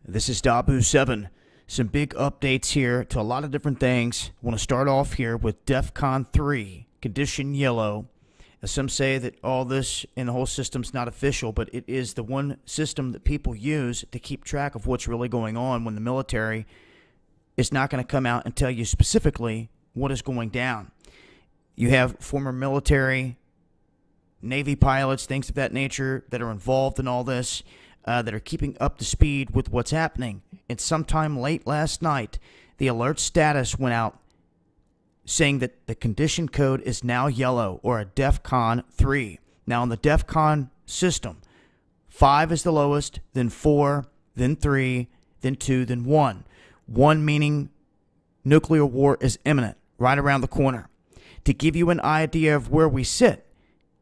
This is Dabu7. Some big updates here to a lot of different things. I want to start off here with DEFCON 3, Condition Yellow. As some say that all this in the whole system's not official, but it is the one system that people use to keep track of what's really going on when the military is not going to come out and tell you specifically what is going down. You have former military, Navy pilots, things of that nature that are involved in all this, that are keeping up to speed with what's happening. And sometime late last night, the alert status went out saying that the condition code is now yellow, or a DEFCON 3. Now in the DEFCON system, 5 is the lowest, then 4, then 3, then 2, then 1. 1 meaning nuclear war is imminent, right around the corner. To give you an idea of where we sit,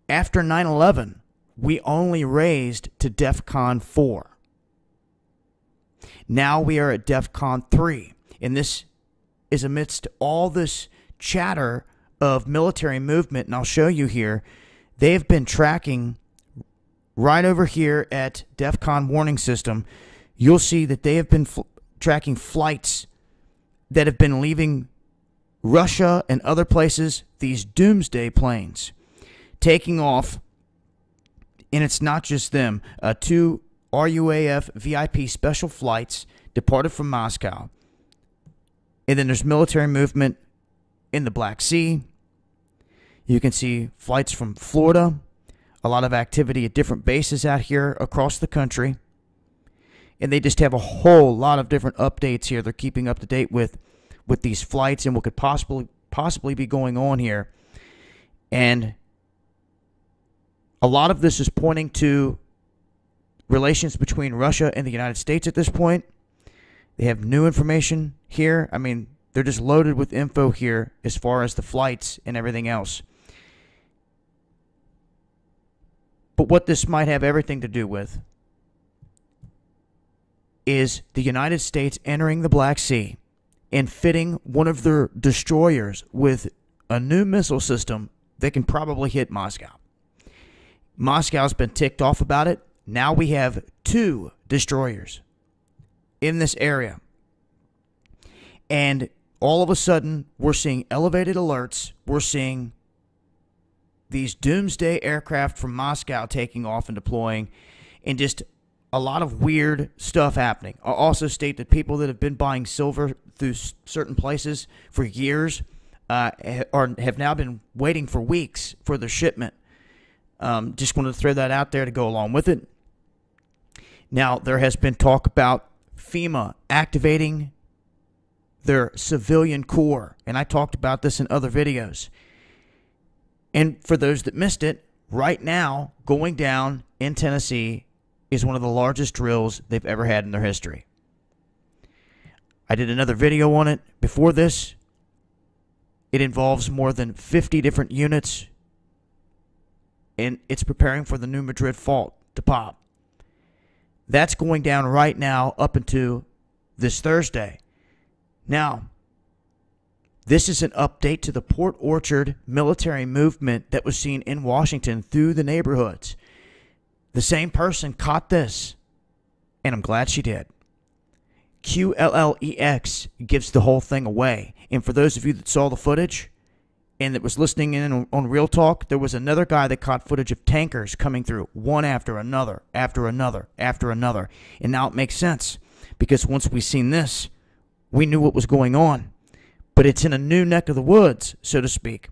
after 9/11, we only raised to DEFCON 4. Now we are at DEFCON 3, and this is amidst all this chatter of military movement, and I'll show you here. They've been tracking right over here at DEFCON warning system. You'll see that they have been tracking flights that have been leaving Russia and other places, these doomsday planes, taking off. And it's not just them. 2 RUAF VIP special flights departed from Moscow. And then there's military movement in the Black Sea. You can see flights from Florida. A lot of activity at different bases out here across the country. And they just have a whole lot of different updates here they're keeping up to date with these flights and what could possibly be going on here. And a lot of this is pointing to relations between Russia and the United States at this point. They have new information here. I mean, they're just loaded with info here as far as the flights and everything else. But what this might have everything to do with is the United States entering the Black Sea and fitting one of their destroyers with a new missile system that can probably hit Moscow. Moscow's been ticked off about it. Now we have 2 destroyers in this area. And all of a sudden, we're seeing elevated alerts. We're seeing these doomsday aircraft from Moscow taking off and deploying, and just a lot of weird stuff happening. I'll also state that people that have been buying silver through certain places for years have now been waiting for weeks for their shipment. Just wanted to throw that out there to go along with it. Now, there has been talk about FEMA activating their civilian corps, and I talked about this in other videos. And for those that missed it, right now, going down in Tennessee is one of the largest drills they've ever had in their history. I did another video on it before this. It involves more than 50 different units, and it's preparing for the new Madrid fault to pop. That's going down right now up into this Thursday. Now, this is an update to the Port Orchard military movement that was seen in Washington through the neighborhoods. The same person caught this, and I'm glad she did. QLLEX gives the whole thing away. And for those of you that saw the footage and that was listening in on Real Talk, there was another guy that caught footage of tankers coming through, one after another, after another, after another. And now it makes sense, because once we seen this, we knew what was going on. But it's in a new neck of the woods, so to speak.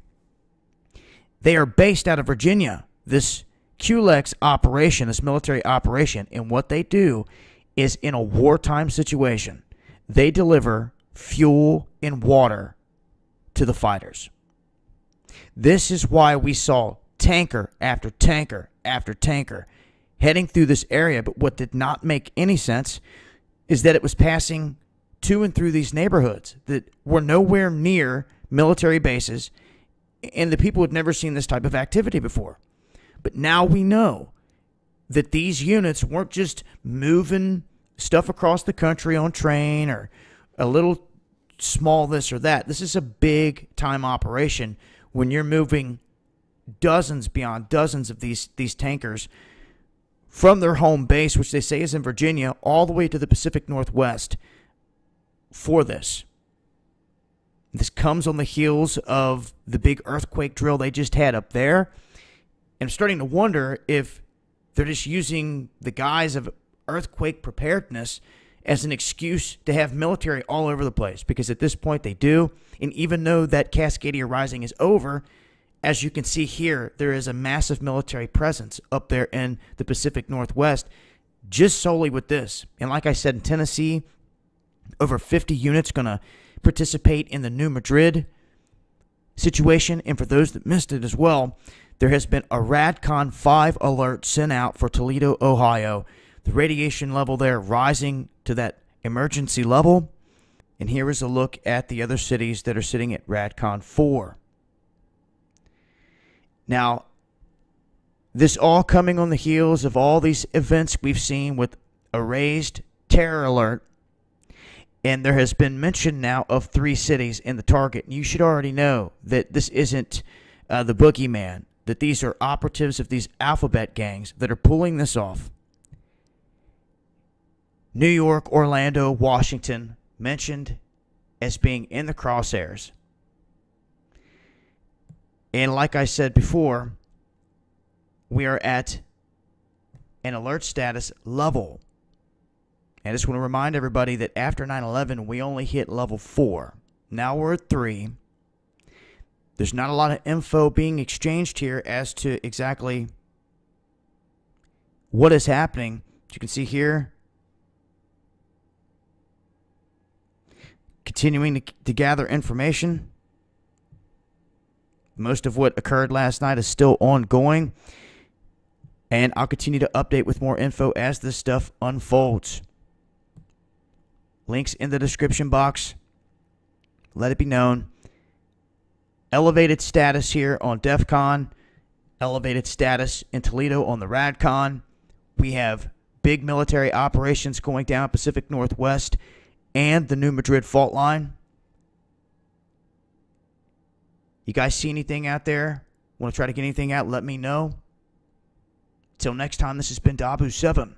They are based out of Virginia, this QLEX operation, this military operation, and what they do is, in a wartime situation, they deliver fuel and water to the fighters. This is why we saw tanker after tanker after tanker heading through this area. But what did not make any sense is that it was passing to and through these neighborhoods that were nowhere near military bases, and the people had never seen this type of activity before. But now we know that these units weren't just moving stuff across the country on train or a little small this or that. This is a big time operation when you're moving dozens beyond dozens of these tankers from their home base, which they say is in Virginia, all the way to the Pacific Northwest for this. This comes on the heels of the big earthquake drill they just had up there. And I'm starting to wonder if they're just using the guise of earthquake preparedness as an excuse to have military all over the place. Because at this point they do. And even though that Cascadia Rising is over, as you can see here, there is a massive military presence up there in the Pacific Northwest just solely with this. And like I said, in Tennessee, over 50 units going to participate in the New Madrid situation. And for those that missed it as well, there has been a RADCON 5 alert sent out for Toledo, Ohio. The radiation level there rising to that emergency level. And here is a look at the other cities that are sitting at RADCON 4. Now, this all coming on the heels of all these events we've seen with a raised terror alert. And there has been mention now of 3 cities in the target. You should already know that this isn't the boogeyman, that these are operatives of these alphabet gangs that are pulling this off. New York, Orlando, Washington mentioned as being in the crosshairs. And like I said before, we are at an alert status level. And I just want to remind everybody that after 9/11, we only hit level 4. Now we're at 3. There's not a lot of info being exchanged here as to exactly what is happening. As you can see here, continuing to gather information. Most of what occurred last night is still ongoing. And I'll continue to update with more info as this stuff unfolds. Links in the description box. Let it be known. Elevated status here on DEFCON. Elevated status in Toledo on the RADCON. We have big military operations going down Pacific Northwest and the New Madrid fault line. You guys see anything out there? Want to try to get anything out? Let me know. Till next time, this has been Dabu7.